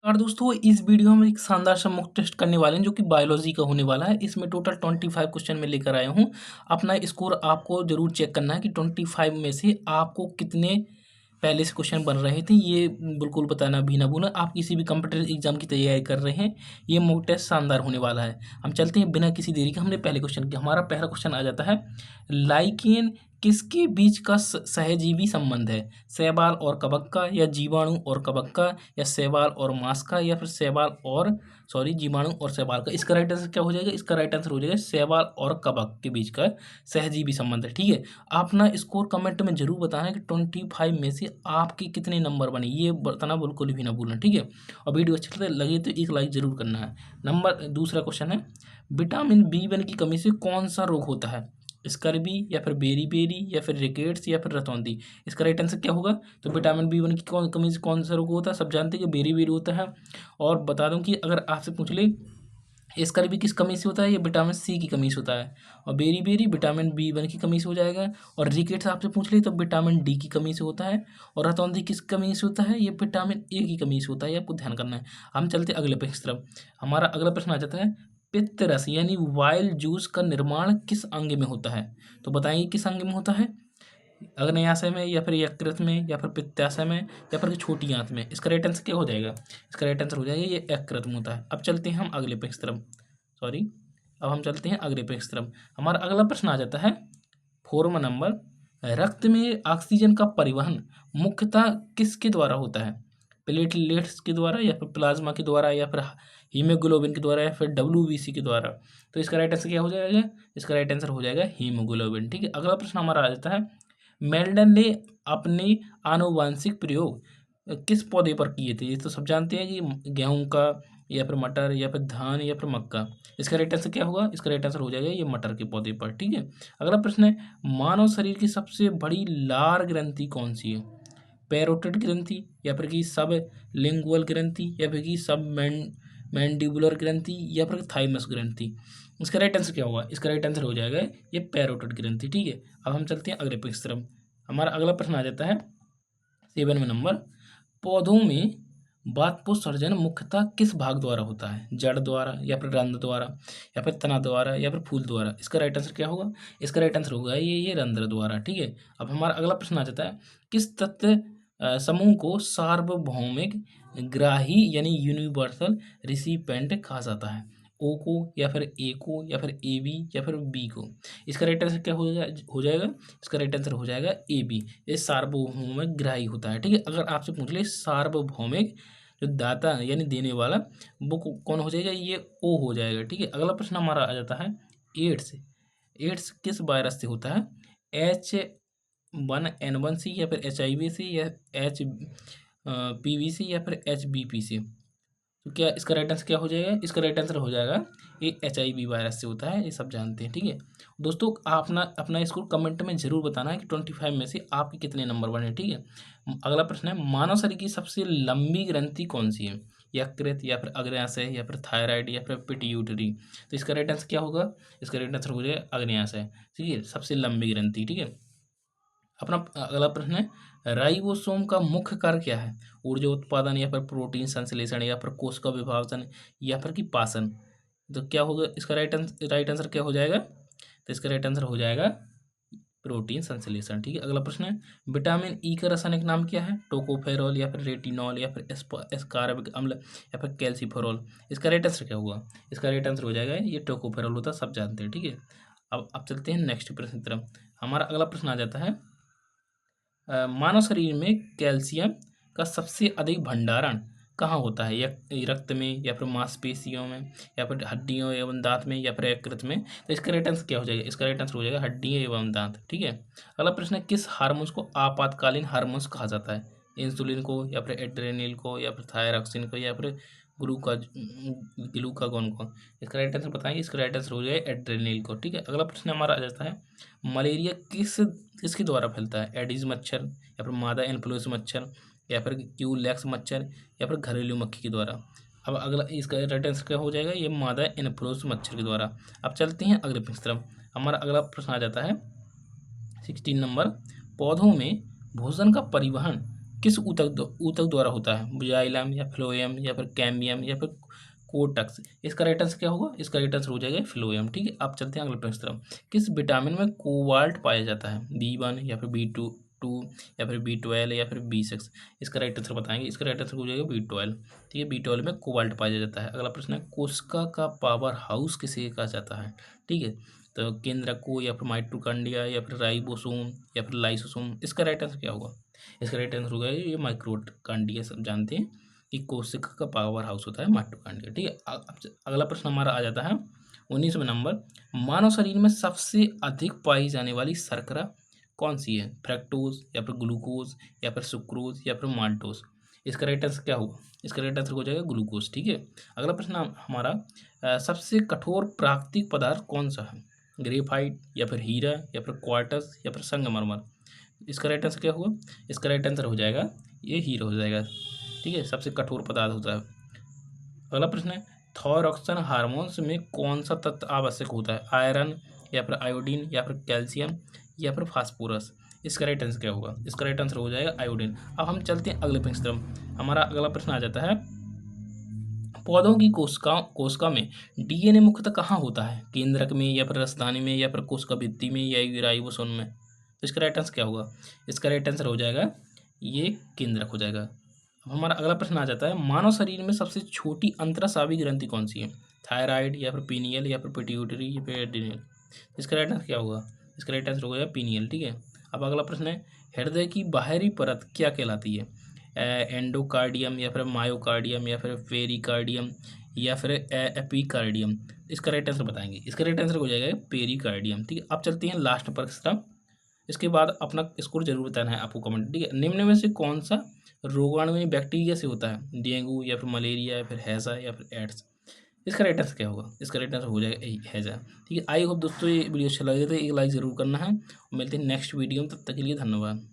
और दोस्तों इस वीडियो में एक शानदार सा मॉक टेस्ट करने वाले हैं जो कि बायोलॉजी का होने वाला है। इसमें टोटल 25 क्वेश्चन में लेकर आया हूँ। अपना स्कोर आपको जरूर चेक करना है कि 25 में से आपको कितने पहले से क्वेश्चन बन रहे थे, ये बिल्कुल बताना भी ना भूलना। आप किसी भी कंप्यूटर एग्जाम की तैयारी कर रहे हैं, ये मॉक टेस्ट शानदार होने वाला है। हम चलते हैं बिना किसी देरी के। हमने पहले क्वेश्चन किया, हमारा पहला क्वेश्चन आ जाता है, लाइकेन किसके बीच का सहजीवी संबंध है? शैवाल और कवक का, या जीवाणु और कवक का, या शैवाल और मांस का, या फिर शैवाल और जीवाणु और शैवाल का। इसका राइट आंसर क्या हो जाएगा? इसका राइट आंसर हो जाएगा शैवाल और कवक के बीच का सहजीवी संबंध है। ठीक है, आप ना स्कोर कमेंट में जरूर बताना कि 25 में से आपके कितने नंबर बने, ये बताना बिल्कुल भी ना भूलना। ठीक है, और वीडियो अच्छा लगे तो एक लाइक जरूर करना है। दूसरा क्वेश्चन है, विटामिन B1 की कमी से कौन सा रोग होता है? स्कर्वी, या फिर बेरी या फिर रिकेट्स, या फिर रतौंधी। इसका राइट आंसर क्या होगा? तो विटामिन B1 की कमी से कौन सा रोग होता है? सब जानते हैं कि बेरी होता है। और बता दूं कि अगर आपसे पूछ ले स्कर्वी किस कमी से होता है, ये विटामिन C की कमी से होता है। और बेरी विटामिन B1 की कमी से हो जाएगा। और रिकेट्स आपसे पूछ ले तो विटामिन D की कमी से होता है। और रतौंधी किस कमी से होता है? ये विटामिन A की कमी से होता है, ये आपको ध्यान करना है। हम चलते अगले प्रश्न की तरफ। हमारा अगला प्रश्न आ जाता है, पित्त रस यानी वाइल जूस का निर्माण किस अंग में होता है? तो बताइए किस अंग में होता है? अग्न्याशय में, या फिर यकृत में, या फिर पित्ताशय में, या फिर छोटी आंत में। इसका राइट आंसर क्या हो जाएगा? इसका राइट आंसर हो जाएगा ये यकृत में होता है। अब चलते हैं हम अगले प्रश्न की तरफ। सॉरी, अब हम चलते हैं अगले प्रश्न की तरफ। हमारा अगला प्रश्न आ जाता है 4वां नंबर, रक्त में ऑक्सीजन का परिवहन मुख्यतः किसके द्वारा होता है? प्लेटलेट्स के द्वारा, या फिर प्लाज्मा के द्वारा, या फिर हीमोग्लोबिन के द्वारा, या फिर WBC के द्वारा। तो इसका राइट आंसर क्या हो जाएगा? इसका राइट आंसर हो जाएगा हीमोग्लोबिन। ठीक है, अगला प्रश्न हमारा आ जाता है, मेल्डन ने अपने आनुवांशिक प्रयोग किस पौधे पर किए थे? ये तो सब जानते हैं कि गेहूं का, या फिर मटर, या फिर धान, या फिर मक्का। इसका राइट आंसर क्या होगा? इसका राइट आंसर हो जाएगा ये मटर के पौधे पर। ठीक है, अगला प्रश्न है, मानव शरीर की सबसे बड़ी लार ग्रंथि कौन सी है? पैरोटिड ग्रंथि, या फिर की सब लिंगुअल ग्रंथि, या फिर की सब मैंडिबुलर ग्रंथि, या फिर थाइमस ग्रंथि। इसका राइट आंसर क्या होगा? इसका राइट आंसर हो जाएगा ये पैरोटिड ग्रंथि। ठीक है, अब हम चलते हैं अगले प्रश्न की तरफ। हमारा अगला प्रश्न आ जाता है 7वें नंबर, पौधों में वाष्पोत्सर्जन मुख्यतः किस भाग द्वारा होता है? जड़ द्वारा, या फिर रंध्र द्वारा, या फिर तना द्वारा, या फिर फूल द्वारा। इसका राइट आंसर क्या होगा? इसका राइट आंसर होगा ये रंध्र द्वारा। ठीक है, अब हमारा अगला प्रश्न आ जाता है, किस तत्व समूह को सार्वभौमिक ग्राही यानी यूनिवर्सल रिसिपेंट कहा जाता है? ओ को, या फिर ए को, या फिर AB, या फिर बी को। इसका राइट आंसर क्या हो जाएगा? इसका राइट आंसर हो जाएगा AB, ये सार्वभौमिक ग्राही होता है। ठीक है, अगर आपसे पूछ ले सार्वभौमिक जो दाता यानी देने वाला, वो कौन हो जाएगा? ये O हो जाएगा। ठीक है, अगला प्रश्न हमारा आ जाता है, एड्स। एड्स किस वायरस से होता है? H1N1 से, या फिर HIV से, या HPV से, या फिर HBP से। तो क्या इसका राइट आंसर क्या हो जाएगा? इसका राइट आंसर हो जाएगा ये HIV वायरस से होता है, ये सब जानते हैं। ठीक है दोस्तों, आप अपना अपना स्कोर कमेंट में जरूर बताना है कि 25 में से आपके कितने नंबर बने। ठीक है, अगला प्रश्न है, मानव शरीर की सबसे लंबी ग्रंथि कौन सी है? यकृत, या फिर अग्न्याशय, या फिर थायराइड, या फिर पिट्यूटरी। तो इसका राइट आंसर क्या होगा? इसका राइट आंसर हो जाएगा अग्न्याशय। ठीक है, सबसे लंबी ग्रंथि। ठीक है, अपना अगला प्रश्न है, राइबोसोम का मुख्य कार्य क्या है? ऊर्जा उत्पादन, या फिर प्रोटीन संश्लेषण, या फिर कोश का विभाजन, या फिर कि पाचन। तो क्या होगा इसका राइट आंसर क्या हो जाएगा? तो इसका राइट आंसर हो जाएगा प्रोटीन संश्लेषण। ठीक है, अगला प्रश्न है, विटामिन ई का रासायनिक नाम क्या है? टोकोफेरॉल, या फिर रेटिनॉल, या फिर एस्कार्बिक अम्ल, या फिर कैल्सीफेरॉल। इसका राइट आंसर क्या होगा? इसका राइट आंसर हो जाएगा ये टोकोफेरॉल होता है, सब जानते हैं। ठीक है, अब चलते हैं नेक्स्ट प्रश्न की तरफ। हमारा अगला प्रश्न आ जाता है, मानव शरीर में कैल्शियम का सबसे अधिक भंडारण कहाँ होता है? या रक्त में, या फिर मांसपेशियों में, या फिर हड्डियों एवं दांत में, या फिर यकृत में। तो इसका राइट आंसर क्या हो जाएगा? इसका राइट आंसर हो जाएगा हड्डियाँ एवं दांत। ठीक है, अगला प्रश्न है, किस हार्मोन्स को आपातकालीन हार्मोन्स कहा जाता है? इंसुलिन को, या फिर एड्रेनल को, या फिर थायरॉक्सिन को, या फिर ग्लूकागोन को। इसका राइट आंसर बताएंगे। इसका राइट आंसर हो जाएगा एड्रेनल को। ठीक है, अगला प्रश्न हमारा आ जाता है, मलेरिया किसके द्वारा फैलता है? एडिस मच्छर, या फिर मादा इन्फ्लुएंजा मच्छर, या फिर क्यूलेक्स मच्छर, या फिर घरेलू मक्खी के द्वारा। अब अगला इसका राइट आंसर क्या हो जाएगा? ये मादा इन्फ्लुएंजा मच्छर के द्वारा। अब चलते हैं अगले प्रश्न तरफ। हमारा अगला प्रश्न आ जाता है 16 नंबर, पौधों में भोजन का परिवहन किस ऊतक द्वारा होता है? जाइलम या फ्लोएम या फिर कैम्बियम या फिर कोर्टेक्स? इसका राइट आंसर क्या होगा? इसका राइट आंसर हो जाएगा फ्लोएम। ठीक है, आप चलते हैं अगले प्रश्न की तरफ। किस विटामिन में कोबाल्ट पाया जाता है? B1 या फिर B2 या फिर B12 या फिर B6? इसका राइट आंसर बताएंगे। इसका राइट आंसर हो जाएगा B12। ठीक है, B12 में कोबाल्ट पाया जाता है। अगला प्रश्न है, कोशिका का पावर हाउस किसे कहा जाता है? ठीक है, तो केंद्रक को या फिर माइटोकॉन्ड्रिया या फिर राइबोसोम या फिर लाइसोसोम? इसका राइट आंसर क्या होगा? इसका राइट आंसर होगा ये माइटोकॉन्ड्रिया। सब जानते हैं कि कोशिका का पावर हाउस होता है माइटोकॉन्ड्रिया। ठीक है, अगला प्रश्न हमारा आ जाता है 19वें नंबर। मानव शरीर में सबसे अधिक पाई जाने वाली शर्करा कौन सी है? फ्रैक्टोज या फिर ग्लूकोज या फिर सुक्रोज या फिर माल्टोज? इसका राइट आंसर क्या होगा? इसका राइट आंसर हो जाएगा ग्लूकोज। ठीक है, अगला प्रश्न हमारा सबसे कठोर प्राकृतिक पदार्थ कौन सा है? ग्रेफाइट या फिर हीरा या फिर क्वार्टज या फिर संगमरमर? इसका राइट आंसर क्या होगा? इसका राइट आंसर हो जाएगा ये हीरा हो जाएगा। ठीक है, सबसे कठोर पदार्थ होता है। अगला प्रश्न है, थायरॉक्सिन हार्मोन्स में कौन सा तत्व आवश्यक होता है? आयरन या फिर आयोडीन या फिर कैल्शियम या फिर फास्फोरस? इसका राइट आंसर क्या होगा? इसका राइट आंसर हो जाएगा आयोडीन। अब हम चलते हैं अगले प्रश्न तरफ। हमारा अगला प्रश्न आ जाता है, पौधों की कोशिका में DNA मुख्यतः कहाँ होता है? केंद्रक में या फिर राजधानी में या फिर कोशिका भित्ति में या राइबोसोम में? तो इसका राइट आंसर क्या होगा? इसका राइट आंसर हो जाएगा ये केंद्रक हो जाएगा। अब हमारा अगला प्रश्न आ जाता है, मानव शरीर में सबसे छोटी अंतःस्रावी ग्रंथि कौन सी है? थायराइड या फिर पीनियल या फिर पिट्यूटरी या फिर एड्रिनल? इसका राइट आंसर क्या होगा? इसका राइट आंसर होगा पीनियल। ठीक है, अब अगला प्रश्न है, हृदय की बाहरी परत क्या कहलाती है? एंडोकार्डियम या फिर मायोकार्डियम या फिर पेरिकार्डियम या फिर एपिकार्डियम? इसका राइट आंसर बताएंगे। इसका राइट आंसर हो जाएगा पेरिकार्डियम। ठीक है, अब चलते हैं लास्ट पर तरफ। इसके बाद अपना स्कोर जरूर बताना है आपको कमेंट। ठीक है, निम्न में से कौन सा रोगाणु बैक्टीरिया से होता है? डेंगू या फिर मलेरिया या फिर हैजा या फिर एड्स? इसका राइट आंसर क्या होगा? इसका राइट आंसर हो जाएगा हैजा। ठीक है, आई होप दोस्तों ये वीडियो अच्छा लगे तो एक लाइक ज़रूर करना है। मिलते हैं नेक्स्ट वीडियो में, तब तक के लिए धन्यवाद।